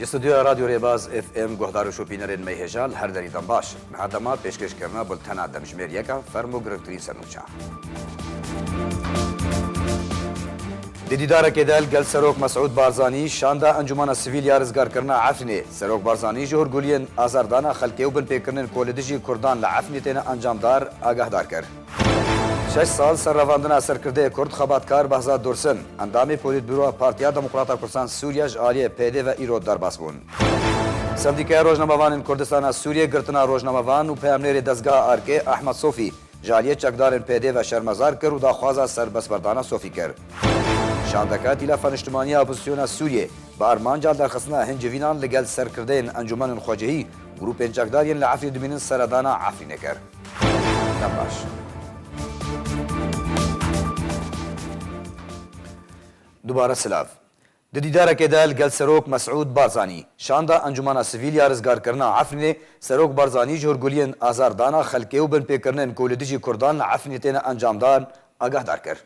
استودیو رادیو ریباز اف ام گهدار و شوپینرین میهجال هر دری دم باش مهدما پیشکش کرنا بلتنا دمشمیر یکا فرمو گرفترین سرنوچا دیدار کدال گل سروک مسعود بارزانی شاندا انجمن سیویل یارزگار کرنا عفنه سروک بارزانی جور گولین آزاردانا خلقی و بن پیکرنن کولدیجی کردان لعفنی تین انجامدار آگاهدار کرد 6 سال سرراندنا سرکرده کرد خباتکار بهزاد دورسن اندامی پولیت بیرو پارتیا دموکراتا کردستان سوریه جالی پیده و ایرود درباس بون سندیکای روزنامه‌وان کردستان سوریه گرتنا روزنامه‌وان و پیامنیر دزگاه آرکه احمد صوفی جالی چکدارن پیده و شرمزار کرد و داخوازا سربسبردانا صوفی کرد شاندکات تلفن اجتماعی اپوزیسیون سوریه با ارمان جال درخصنا هنجوینان لگل سرکردین انجمن خواجهی گروپ چکدارین لعفی دمینن سردانا عفی نکر نباش دوباره سلاف دیدار کدال گل سروک مسعود بارزانی شاندا انجمن سیویل یارزگار کرنا عفنه سروک بارزانی جورگولین آزاردانا خلقی و بن پیکرنن کولدیجی کردان عفنیتین انجامدان آگاهدار کرد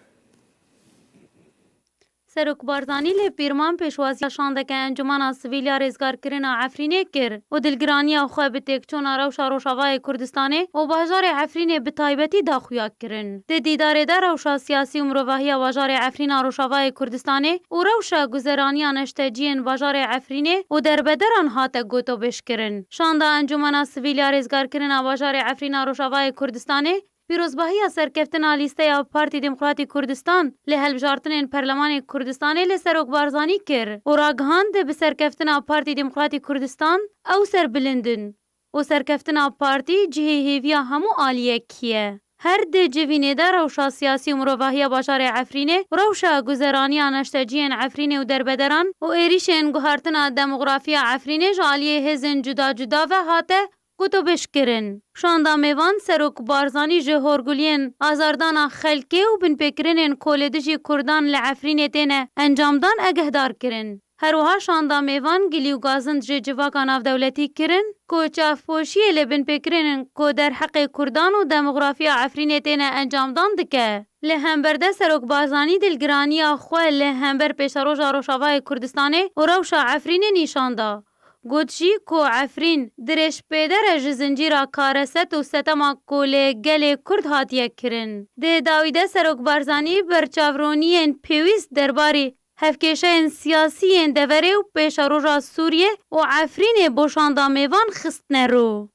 سروک بارزانی لی پیرمان پیشوازی شانده که انجمن سیویل یارزگار کرنا عفرینه کر و دلگرانی خواه به تکچون روشا روشاوای کردستانه و بازار عفرینه به تایبتی داخویا کرن. دیدار در روشا سیاسی و مروحی بازار عفرینه روشاوای کردستانه و روشا گذرانیان اشتاجین بازار عفرینه و در بدران هات گوتو بش کرن. شانده انجمن سیویل یارزگار کرنا بازار عفرینه روشاوای کردستانه پیروزباهی سرکفتن لیسته پارتی دموکراتی کردستان لی هلبجارتن پارلمان کردستان لی سروک بارزانی کر و راگهاند به سرکفتن پارتی دموکراتی کردستان او سر بلندن و سرکفتن پارتی جهی هیویا همو آلیه کیه هر ده جوینه در روشا سیاسی و مروحی باشار عفرینه روشا گذرانی آنشتاجین عفرینه و دربدران و ایریشن گوهرتن دموگرافیا عفرینه جالیه هزن جدا جدا و هاته گوتو بشکرن. شاندا میوان سروک بارزانی جهورگولین آزاردانا خلقی و بن پیکرنن کولدیجی کردان لعفرین تینه انجامدان اگهدار کرن. هروها شاندا میوان گلیو گازند جواکا ناف دولتی کرن کو چافپوشی لبن پیکرنن کو در حق کردان و دموگرافیا عفرین تینه انجامدان دکه. لهمبرده سروک بارزانی دلگرانی خواه لهمبر پیشروژا روشاوای کردستانه و روشا عفرین نیشاندا. گوتشی کو عفرین درش پیدر جزنجیرا کارست و ستما کوله گل کرد هاتیه کرن. ده داویده سروک بارزانی برچاورونین پیویست درباری هفکشین سیاسی دوره و پیشروژا سوریه و عفرین بوشاندا میوان خستنه رو.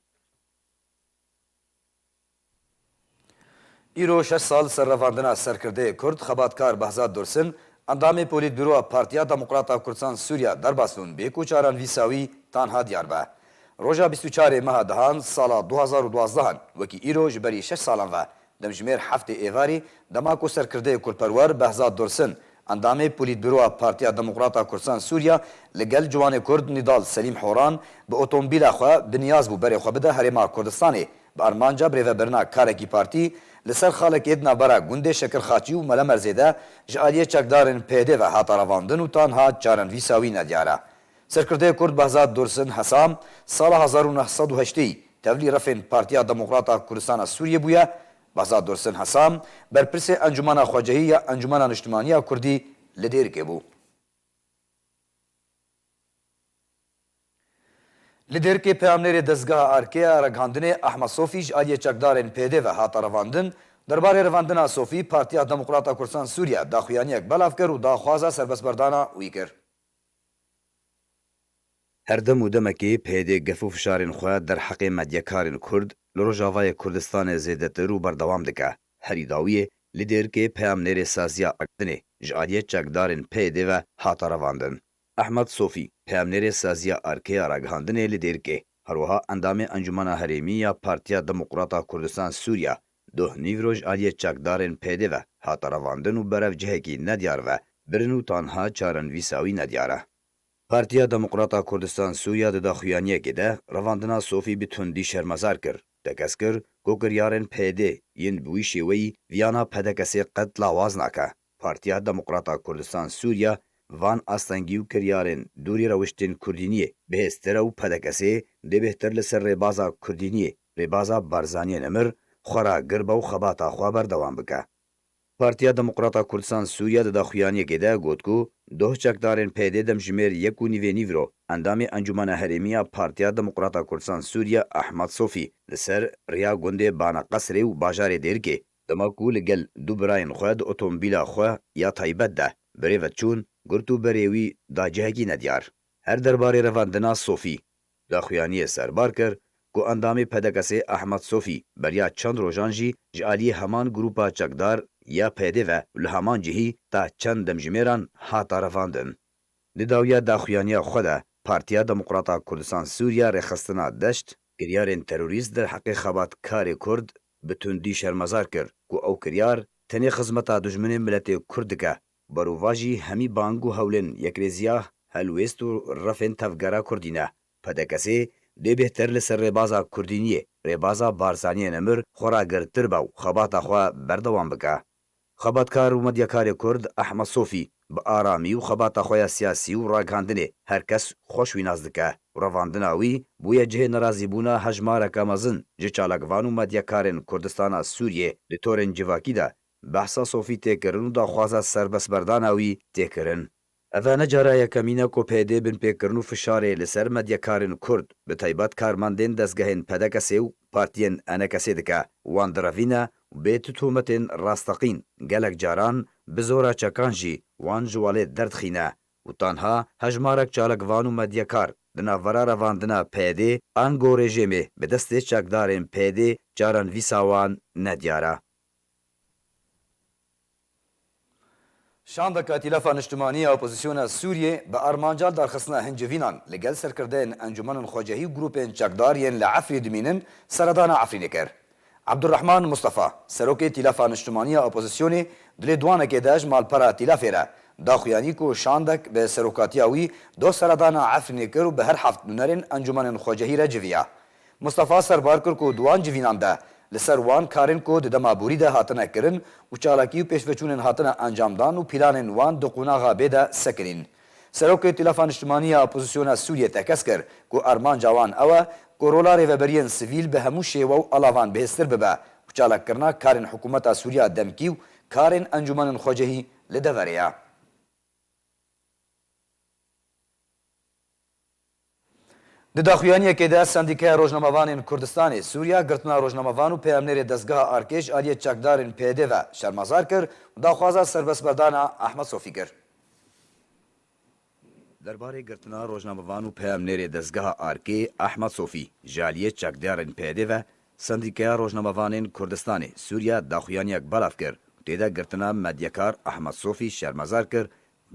ایرو 6 سال سرراندنا سرکرده کرد خباتکار بهزاد دورسن اندام پولیت بیرو پارتیا دموکراتا کردستان سوریه درباستون به کوچاران ویساوی تنها دیار به روزا 24 ماه دهان سال 2012 وکی ایروج بری 6 سالان و دمجمیر هفته ایواری دماکو سرکرده کردپرور بهزاد دورسن اندام پولیت بیرو پارتیا دموکراتا کردستان سوریه لگل جوان کرد نضال سلیم حوران به اتومبیل خو بنیاز بو بری خو بده هریما کردستانی به ارمانجا بریو برنا کارکی پارتی لسر خالق ادنا برا گنده شکر خاچی و ملا مرزیده جالیه چکدارن پیده و هاتاراواندن و تانها چارن ویساوی ندیاره. سرکرده کرد بهزاد دورسن حسام سال 1908 تولی رفن پارتیا دموکراتا کردستان سوریه بویا بهزاد دورسن حسام برپرس انجمن خواجهی یا انجمن اجتماعی کردی لدیر که بو. لدیر که پیامنیر دزگاه آرکه رگاندن احمد صوفی جالیه چکدارن پیده و هاتاراواندن درباره رواندنا صوفی پارتیا دموکراتا کردستان سوریه داخویانی یک بلاف کرد و داخوازا سربسبردانا وی کرد. هر دم و دمکی پیده گفو فشارین خواه در حق مدیکارین کرد لروجاوای کردستان زیدتر و بردوام دکه. هری داویه لیدر که پیامنیر سازیا اکدنه جالیه چکدارین پیده و هاتا رواندن. احمد صوفی پیامنیر سازیا ارکه راگهاندنه لیدر که هروها اندام انجمن حریمی یا پارتیا دموکراتا کردستان سوریه دو نیوروژ آلیه چکدارین پیده و هاتا رواندن و برف جهکی ندیار و برنو تانها چارن ویساوی ندیاره. پارتیا دموکراتا کردستان سوریه د داخویانیه که ده رواندنا صوفی بتوندی شرمزار کرد. دکس کر گوگریارن پیده ین بوی شوی ویانا پدکسی قد لاواز ناکه. پارتیا دموکراتا کردستان سوریه وان آستنگیو کریارن دوری روشتین کردینیه بهستر و پدکسی ده بهتر لسر ریبازا کردینیه ریبازا بارزانی نمر خورا گربه و خباتا خواه بردوام بکه. Partiya Demokrata Kurdistan Sûriya di daxuyaniyekê de got ku doh çekdarên PD demjimêr 1.9 ro endamê Encumena Herêmiya Partiya Demokrata Kurdistan Sûriya Ahmed Sofî li ser riya gundê Bana Qesrê û bajarê Dêrikê dema ku li gel du birayên xwe di otomobîla xwe ya taybet de birê veçûn girt û berê wî da cihekî nediyar. Her derbarê revandina Sofî daxuyaniyê serbar kir ku endamê PDKSê Ahmed Sofî beriya çend rojan jî ji aliyê heman grûpa çekdar ya PD ve li heman cihî ta çend demjimêran hata revandin. Di dawiya daxuyaniya xwe de Partiya Demokrata Kurdistan Sûriya rêxistina deşt kiryarên terorîst der heqê xebatkarê Kurd bi tundî şermezar kir ku ew kiryar tenê xizmeta dijminên miletê Kurd dike. Berûva jî hemî bang û hewlên Yekrêziya Helwest û refên tevgera Kurdî ne. PDKSê dê bêhter li ser rêbaza Kurdîniyê rêbaza Barzaniyê Nemir xwe girtir be û xebata xwe berdewam bike. Xebatkar û medyakarê Kurd Ahmed Sofî bi aramî û xebata xwe ya siyasî û ragihandinê herkes xweş wî naz dike. Revandina wî bûye cihê nerazîbûna hejmareka mezin ji çalakvan û medyakarên Kurdistana Sûriyê li torên civakî de behsa Sofî têkirin û daxwaza serbestberdana wî têkirin. Ev ne cara yekemîn e ku PD bin pêkirin û fişarê li ser medyakarên Kurd bi taybet karmendên dezgehên PDKSê û partiyên NKSê dike. Wan direvîne û bê tûmetên rasteqîn gelek caran bi zora çekan jî wan ji walê derdixîne û tanha hejmarek çalakvan û medyakar di navbera revandina PD an gorêjêmê bi destê çekdarên PD caran vîsa wan nediyar e. Şandeka Tîlafa Niştimaniya Opozisyona Sûriyê bi armanca darxistina hincivînan li gel serkirdeyên Encûmenên Xwecehî û grûpên çekdar yên li Efrî dimînin seredana Efrînê kir. Abdurrahman Mustafa, serokê Tîlafa Niştimaniya Opozisyonê dilê dwanekê de ji malpera tîlafê re daxuyanî ku şandek bi serokatiya wî doh seredana Efrînê kir û bi her heft nûnerên Encûmenên Xwecehî re civiya. Mustafa serbar kir ku duwan civînan de li ser wan karên ku di dema borî de hatine kirin û çalakî û pêşveçûnên hatine encamdan û pîlanên wan di qunaxa bê de sekirîn. Serokê Tîlafa Niştimaniya Opozisyona Sûriyê tekez kir ku armanca wan ew e ku rola rêveberiyên sivîl bi hemû şêwe û alavan bihêztir bibe û çalakkirina karên hikûmeta Sûriya demkî û karên Encûmenên Xwecehî li deverê ye. Di daxuyaniyekê de Sendîkaya Rojnamevanên Kurdistanê Sûriya girtina rojnamevan û peyamnêrê dezgeha Arkeş aliyê çekdarên PD ve şermezar kir û daxwaza serbestberdana Ahmed Sofî kir. Derbarê girtina rojnamevan û peyamnêrê dezgeha Arkê Ahmed Sofî ji aliyê çekdarên PD ve Sendîkaya Rojnamevanên Kurdistanê Sûriya daxuyaniyek belav kir û têde girtina medyakar Ahmed Sofî şermezar kir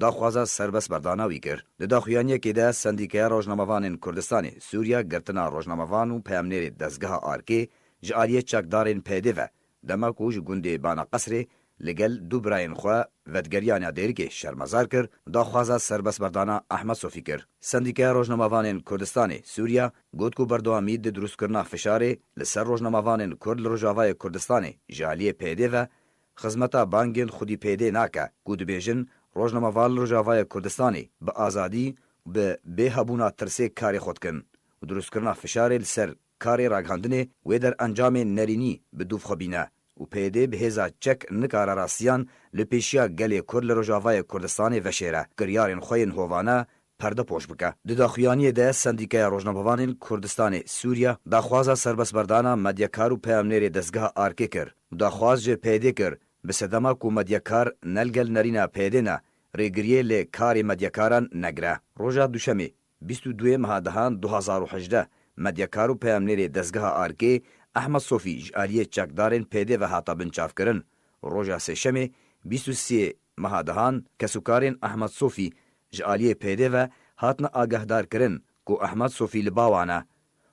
daxwaza serbestberdana wî kir. Di daxuyaniyekê de Sendîkaya Rojnamevanên Kurdistanê Sûriya girtina rojnamevan û peyamnêrê dezgeha Arkê ji aliyê çekdarên PD ve dema ku ji gundê Bana Qesrê li gel du birayên xwe vedgeriyana Dêrikê şermezar kir daxwaza serbestberdana Ahmed Sofî kir. Sendîkaya Rojnamevanên Kurdistanê Sûriya got ku berdewamî di drûstkirina fişarê li ser rojnamevanên Kurd li Rojavayê Kurdistanê ji aliyê PD ve xizmeta bangên xwedî PD nake ku dibêjin rojnamevan li Rojavayê Kurdistanê bi azadî bi bêhebûna tirsê karê xwe dikin û drûstkirina fişarê li ser karê ragihandinê wê der encamên nerînî bi dû xwebîne û PD bi hêza çek nikare rastiyan li pêşiya gelê Kurd li Rojavayê Kurdistanê veşêre kiryarên xwe yên hovane perde poş bike. Di daxuyaniyê de Sendîkaya Rojnamevanên Kurdistanê Sûriya daxwaza serbestberdana medyakar û peyamnêrê dezgeha Arkê kir û daxwaz ji PD kir bi sedema ku medyakar nelgel nerîna PD ne rêgiriyê lê karê medyakaran negire. Roja duşemê 22 mehadehan 2018 medyakar û peyamnêrê dezgeha Arkê Ahmed Sofî ji aliyê çekdarên PD ve hata binçavkirin. Roja sêşemê 23 mehadehan kesûkarên Ahmed Sofî ji aliyê PD ve hatine agahdarkirin ku Ahmed Sofî li bawan e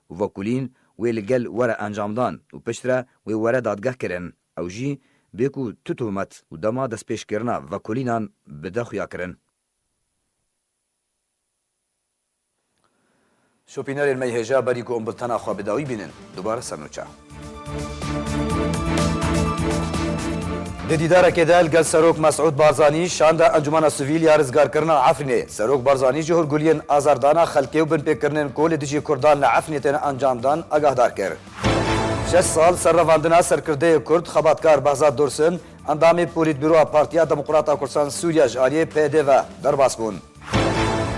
û vekulîn wê li gel were encamdan û piştre wê were dadgeh kirin. Ew jî bê ku tu tûmet û dema destpêşkirina vekulînan bi dexuya kirin. Şopînerên me hêja berî ku em biltena xwe bi dawî bînin dubare sernoça. Di dîdarekê de gel Serok Mesûd Barzanî şanda Encûmena Sivîl ya rizgarkirina Efrînê. Serok Barzanî ji hûrguliyên azardana xelkê û binpêkirinên ku li dijî Kurdan li Efrînê tên encamdan agahdar kir. 6 sal ser revandina serkirdeyê Kurd xebatkar Behzad Dursun ئەندامی پۆلیتبیرۆ پارتیا دموکراتا کوردستان سووریا ji aliyê pdv derbas bûn.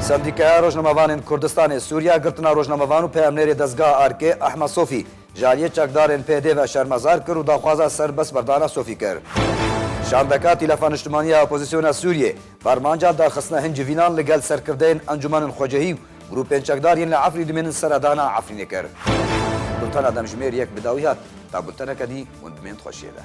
Sendîkaya Rojnamevanên Kurdistanê Sûriya girtina rojnamevan û peyamnêrê dezgaha Arkê Ehmed Sofî ji aliyê çekdarên pdv şermezar kir û daxwaza serbest berdana Sofî kir. Şandeka Tîlefa Niştimaniya Opozisyona Sûriyê fermanca daxistina hin civînan li gel serkirdeyên encûmenên xwecehî û grûpên çekdariyên li Efrî dimênin seredana Efrînê kir. Bultena demjimêr yek bi dawî hat ta bulteneke dî hûn dimên xweşiyê de.